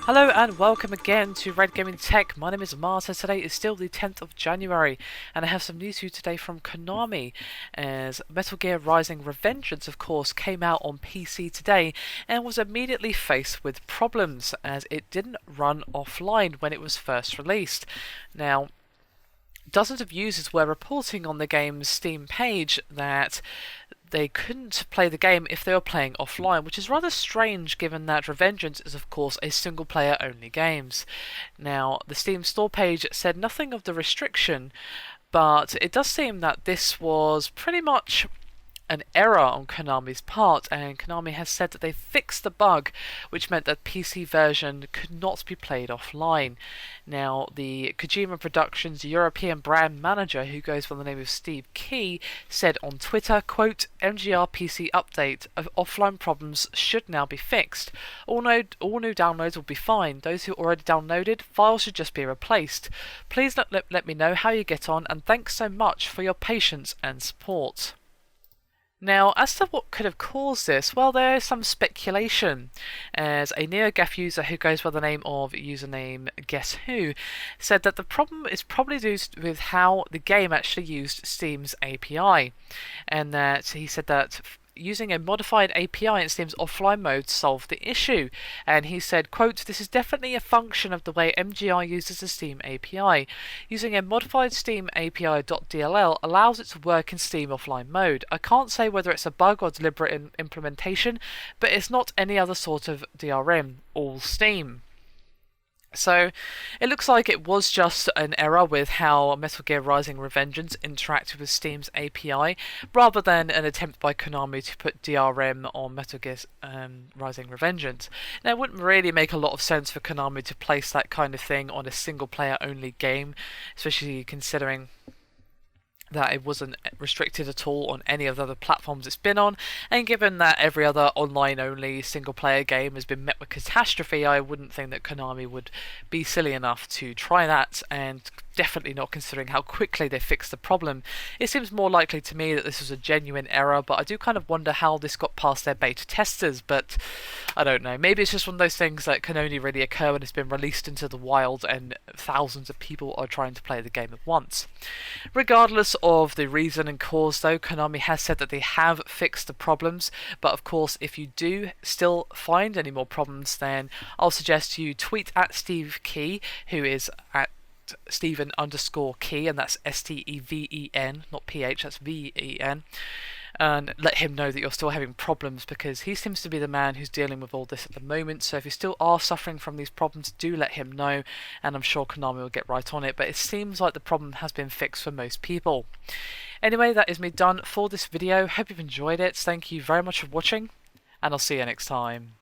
Hello and welcome again to Red Gaming Tech. My name is Marta. Today is still the 10th of January and I have some news for you today from Konami, as Metal Gear Rising Revengeance of course came out on PC today and was immediately faced with problems as it didn't run offline when it was first released. Now, dozens of users were reporting on the game's Steam page that they couldn't play the game if they were playing offline, which is rather strange given that Revengeance is of course a single player only game. Now, the Steam store page said nothing of the restriction, but it does seem that this was pretty much an error on Konami's part, and Konami has said that they fixed the bug which meant that PC version could not be played offline. Now, the Kojima Productions European brand manager, who goes by the name of Steve Key, said on Twitter, quote, "MGR PC update of offline problems should now be fixed. All new downloads will be fine. Those who already downloaded, files should just be replaced. Please let me know how you get on, and thanks so much for your patience and support." Now, as to what could have caused this, well, there is some speculation, as a NeoGAF user who goes by the name of username Guess Who said that the problem is probably due with how the game actually used Steam's API, and that he said that using a modified API in Steam's offline mode solved the issue. And he said, quote, "This is definitely a function of the way MGR uses the Steam API. Using a modified Steam API.dll allows it to work in Steam offline mode. I can't say whether it's a bug or deliberate implementation, but it's not any other sort of DRM, all Steam." So, it looks like it was just an error with how Metal Gear Rising Revengeance interacted with Steam's API, rather than an attempt by Konami to put DRM on Metal Gear Rising Revengeance. Now, it wouldn't really make a lot of sense for Konami to place that kind of thing on a single-player-only game, especially considering that it wasn't restricted at all on any of the other platforms it's been on, and given that every other online-only single-player game has been met with catastrophe, I wouldn't think that Konami would be silly enough to try that, and definitely not considering how quickly they fixed the problem. It seems more likely to me that this was a genuine error, but I do kind of wonder how this got past their beta testers, but I don't know. Maybe it's just one of those things that can only really occur when it's been released into the wild and thousands of people are trying to play the game at once. Regardless of the reason and cause though, Konami has said that they have fixed the problems, but of course if you do still find any more problems, then I'll suggest you tweet at Steve Key, who is at Stephen_Key, and that's Steven, not PH, that's VEN, and let him know that you're still having problems, because he seems to be the man who's dealing with all this at the moment. So if you still are suffering from these problems, do let him know, and I'm sure Konami will get right on it, but it seems like the problem has been fixed for most people. Anyway, that is me done for this video. Hope you've enjoyed it. Thank you very much for watching, and I'll see you next time.